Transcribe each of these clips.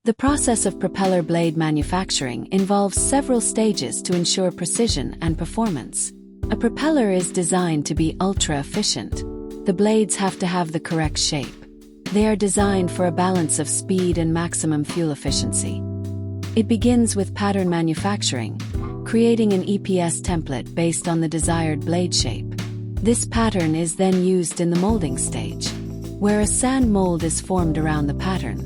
The process of propeller blade manufacturing involves several stages to ensure precision and performance. A propeller is designed to be ultra-efficient. The blades have to have the correct shape. They are designed for a balance of speed and maximum fuel efficiency. It begins with pattern manufacturing, creating an EPS template based on the desired blade shape. This pattern is then used in the molding stage, where a sand mold is formed around the pattern.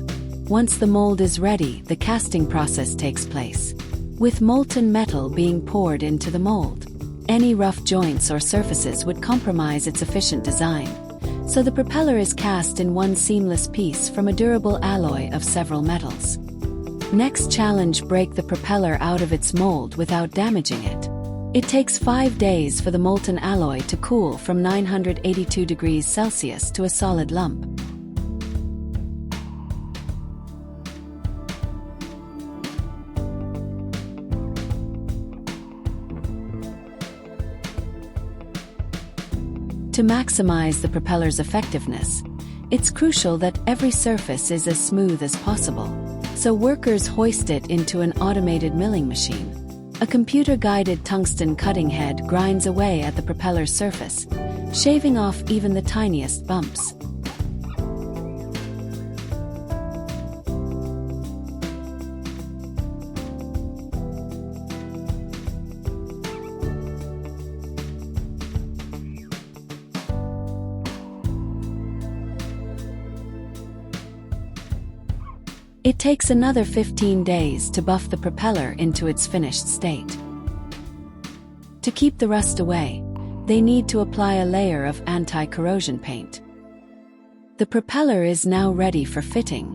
Once the mold is ready, the casting process takes place, with molten metal being poured into the mold. Any rough joints or surfaces would compromise its efficient design, so the propeller is cast in one seamless piece from a durable alloy of several metals. Next challenge: break the propeller out of its mold without damaging it. It takes 5 days for the molten alloy to cool from 982 degrees Celsius to a solid lump. To maximize the propeller's effectiveness, it's crucial that every surface is as smooth as possible, so workers hoist it into an automated milling machine. A computer-guided tungsten cutting head grinds away at the propeller surface, shaving off even the tiniest bumps. It takes another 15 days to buff the propeller into its finished state. To keep the rust away, they need to apply a layer of anti-corrosion paint. The propeller is now ready for fitting,